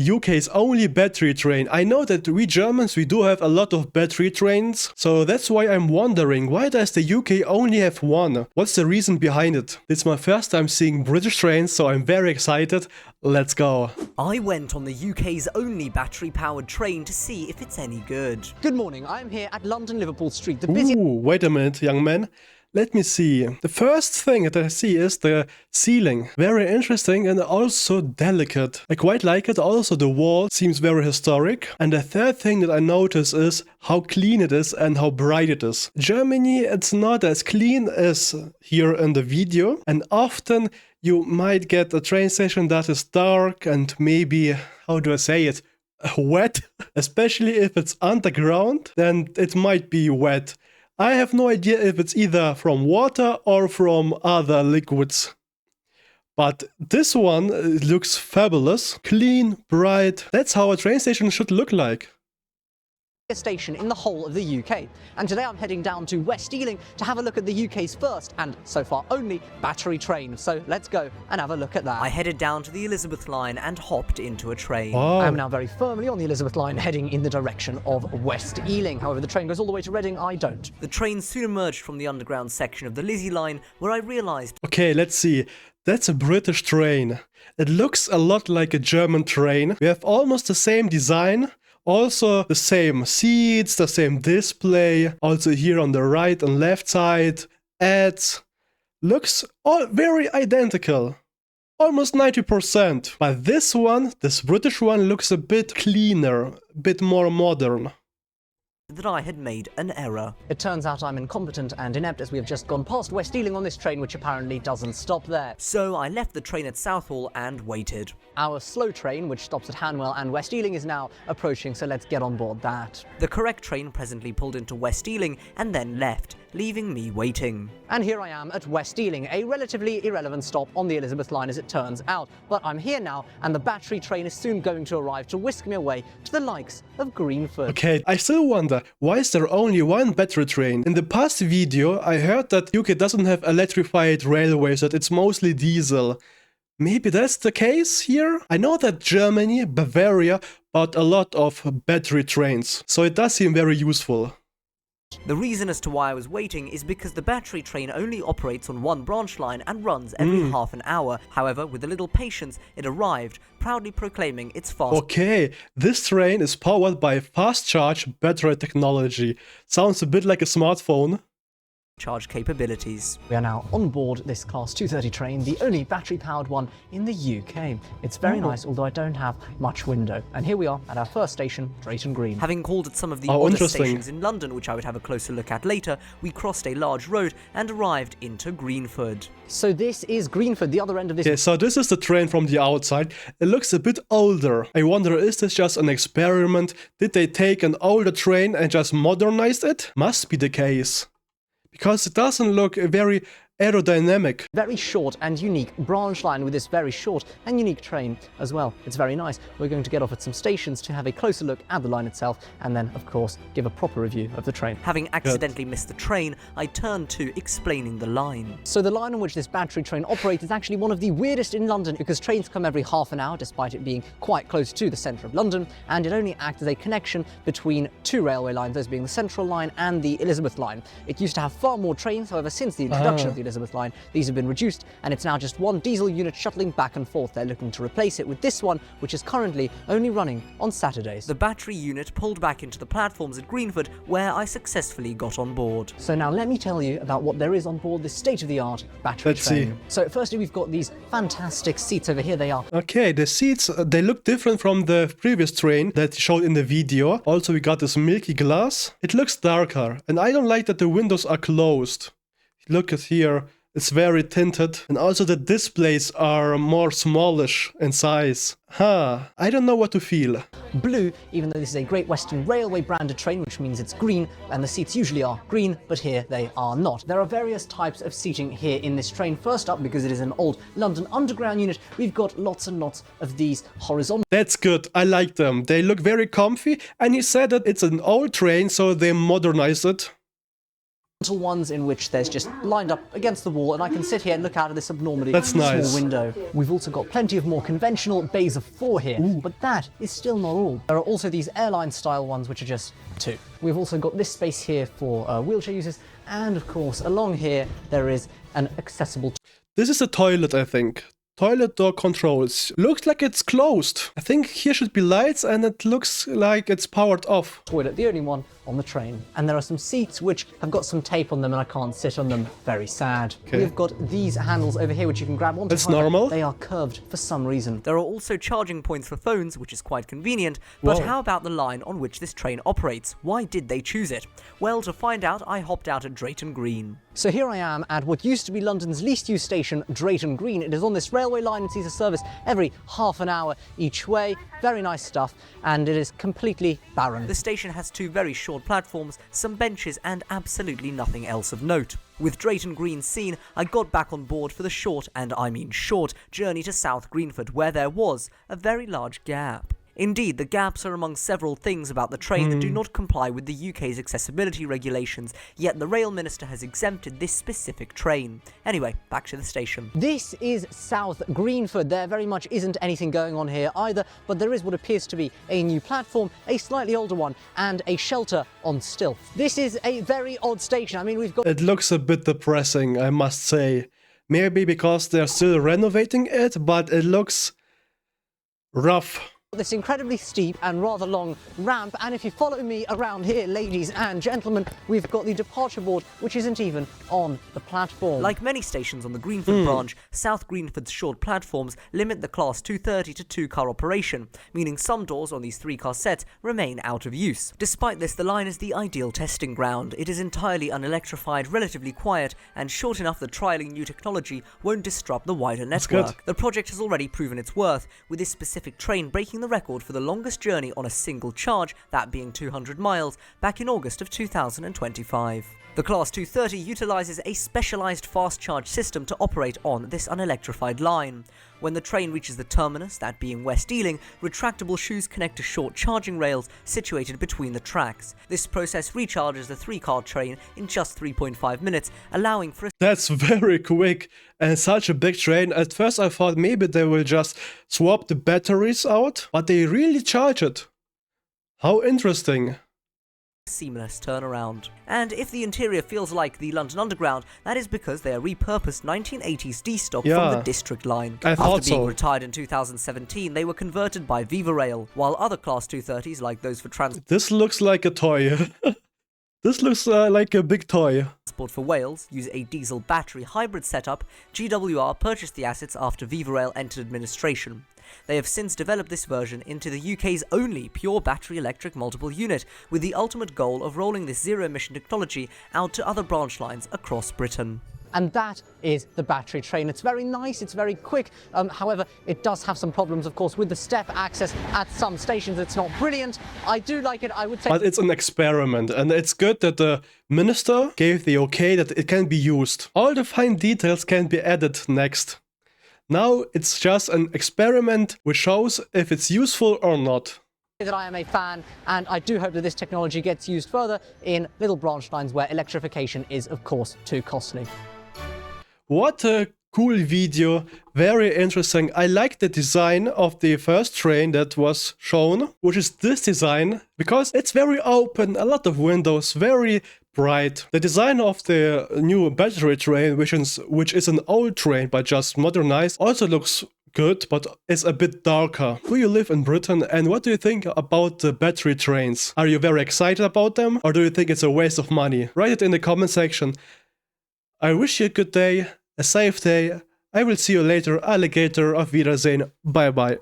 UK's only battery train. I know that we Germans, we do have a lot of battery trains, so that's why I'm wondering, why does the UK only have one? What's the reason behind it? It's my first time seeing British trains, so I'm very excited. Let's go. I went on the UK's only battery-powered train to see if it's any good. Good morning, I am here at London Liverpool Street, the busiest... Ooh, wait a minute, young man. Let me see. The first thing that I see is the ceiling. Very interesting and also delicate. I quite like it. Also the wall seems very historic. And the third thing that I notice is how clean it is and how bright it is. Germany, it's not as clean as here in the video. And often you might get a train station that is dark and maybe, how do I say it, wet. Especially if it's underground, then it might be wet. I have no idea if it's either from water or from other liquids. But this one looks fabulous, clean, bright. That's how a train station should look like. station in the whole of the UK. And today I'm heading down to West Ealing to have a look at the UK's first, and so far only, battery train. So let's go and have a look at that. I headed down to the Elizabeth line and hopped into a train. Wow. I am now very firmly on the Elizabeth line heading in the direction of West Ealing. However, the train goes all the way to Reading. I don't. The train soon emerged from the underground section of the Lizzie line, where I realised... Okay, let's see. That's a British train. It looks a lot like a German train. We have almost the same design. Also the same seats, the same display. Also here on the right and left side, ads. Looks all very identical. Almost 90%. But this one, this British one, looks a bit cleaner, a bit more modern. that I had made an error. It turns out I'm incompetent and inept, as we have just gone past West Ealing on this train, which apparently doesn't stop there. So I left the train at Southall and waited. Our slow train, which stops at Hanwell and West Ealing, is now approaching, so let's get on board that. The correct train presently pulled into West Ealing and then left, leaving me waiting. And here I am at West Ealing, a relatively irrelevant stop on the Elizabeth line as it turns out. But I'm here now, and the battery train is soon going to arrive to whisk me away to the likes of Greenford. Okay, I still wonder, why is there only one battery train? In the past video, I heard that UK doesn't have electrified railways, that it's mostly diesel. Maybe that's the case here? I know that Germany, Bavaria, bought a lot of battery trains, so it does seem very useful. The reason as to why I was waiting is because the battery train only operates on one branch line and runs every half an hour. However, with a little patience, it arrived, proudly proclaiming its fast... Okay, this train is powered by fast charge battery technology. Sounds a bit like a smartphone. charge capabilities. We are now on board this Class 230 train, the only battery-powered one in the UK. It's very nice, although I don't have much window. And here we are at our first station, Drayton Green. Having called at some of the older stations in London, which I would have a closer look at later, we crossed a large road and arrived into Greenford. So this is Greenford, the other end of this... Okay, so this is the train from the outside. It looks a bit older. I wonder, is this just an experiment? Did they take an older train and just modernize it? Must be the case. Because it doesn't look very aerodynamic. Very short and unique branch line with this very short and unique train as well. It's very nice. We're going to get off at some stations to have a closer look at the line itself and then, of course, give a proper review of the train. Having accidentally missed the train, I turned to explaining the line. So the line on which this battery train operates is actually one of the weirdest in London because trains come every half an hour despite it being quite close to the centre of London, and it only acts as a connection between two railway lines, those being the Central Line and the Elizabeth Line. It used to have far more trains, however, since the introduction of the Elizabeth Line, these have been reduced, and it's now just one diesel unit shuttling back and forth. They're looking to replace it with this one, which is currently only running on Saturdays. The battery unit pulled back into the platforms at Greenford, where I successfully got on board. So now let me tell you about what there is on board this state-of-the-art battery train. So firstly, we've got these fantastic seats over here. They are... Okay, the seats, they look different from the previous train that showed in the video. Also, we got this milky glass. It looks darker, and I don't like that the windows are closed. Look at here. It's very tinted, and also the displays are more smallish in size. I don't know what to feel. Blue, even though this is a Great Western Railway branded train, which means it's green, and the seats usually are green, but here they are not. There are various types of seating here in this train. First up, because it is an old London Underground unit, we've got lots and lots of these horizontal... That's good, I like them. They look very comfy, and he said that it's an old train, so they modernized it. Ones in which there's just lined up against the wall, and I can sit here and look out of this abnormally That's small nice. window. We've also got plenty of more conventional bays of 4 here, but that is still not all. There are also these airline style ones which are just 2. We've also got this space here for wheelchair users, and of course along here there is an accessible This is a toilet, I think. Toilet door controls. Looks like it's closed. I think here should be lights and it looks like it's powered off. toilet, the only one on the train. And there are some seats which have got some tape on them and I can't sit on them. Very sad. Okay. We've got these handles over here which you can grab onto. That's normal. They are curved for some reason. There are also charging points for phones, which is quite convenient, but Whoa. how about the line on which this train operates? Why did they choose it? Well, to find out, I hopped out at Drayton Green. So here I am at what used to be London's least used station, Drayton Green. It is on this railway line and sees a service every half an hour each way. Very nice stuff, and it is completely barren. The station has 2 very short platforms, some benches, and absolutely nothing else of note. With Drayton Green seen, I got back on board for the short, and I mean short, journey to South Greenford, where there was a very large gap. Indeed, the gaps are among several things about the train that do not comply with the UK's accessibility regulations, yet the Rail Minister has exempted this specific train. Anyway, back to the station. This is South Greenford. There very much isn't anything going on here either, but there is what appears to be a new platform, a slightly older one, and a shelter on stilts. This is a very odd station. I mean, we've got It looks a bit depressing, I must say. Maybe because they're still renovating it, but it looks rough. this incredibly steep and rather long ramp, and if you follow me around here, ladies and gentlemen, we've got the departure board, which isn't even on the platform. Like many stations on the Greenford branch, South Greenford's short platforms limit the Class 230 to 2-car operation, meaning some doors on these 3-car sets remain out of use. Despite this, the line is the ideal testing ground. It is entirely unelectrified, relatively quiet, and short enough that trialling new technology won't disrupt the wider network. The project has already proven its worth, with this specific train breaking the record for the longest journey on a single charge, that being 200 miles, back in August of 2025. The Class 230 utilises a specialised fast charge system to operate on this unelectrified line. When the train reaches the terminus, that being West Ealing, retractable shoes connect to short charging rails situated between the tracks. This process recharges the 3-car train in just 3.5 minutes, allowing for a That's very quick, and such a big train. At first I thought maybe they will just swap the batteries out, but they really charge it. How interesting. seamless turnaround. And if the interior feels like the London Underground, that is because they are repurposed 1980s D-stock from the District line. I thought After being so. retired in 2017, they were converted by Viva Rail, while other Class 230s, like those for This looks like a toy. This looks like a big toy. Transport for Wales use a diesel battery hybrid setup. GWR purchased the assets after Viva Rail entered administration. They have since developed this version into the UK's only pure battery electric multiple unit, with the ultimate goal of rolling this zero-emission technology out to other branch lines across Britain. And that is the battery train. It's very nice, it's very quick, however, it does have some problems, of course, with the step access at some stations. It's not brilliant. I do like it, I would say. But it's an experiment, and it's good that the minister gave the okay that it can be used. All the fine details can be added next. Now it's just an experiment which shows if it's useful or not. That I am a fan, and I do hope that this technology gets used further in little branch lines where electrification is, of course, too costly. What a cool video, very interesting. I like the design of the first train that was shown, which is this design, because it's very open, a lot of windows, very bright. The design of the new battery train, which is an old train but just modernized, also looks good, but it's a bit darker. Do you live in Britain, and what do you think about the battery trains? Are you very excited about them, or do you think it's a waste of money? Write it in the comment section. I wish you a good day, a safe day. I will see you later, alligator. Auf Wiedersehen. Bye bye.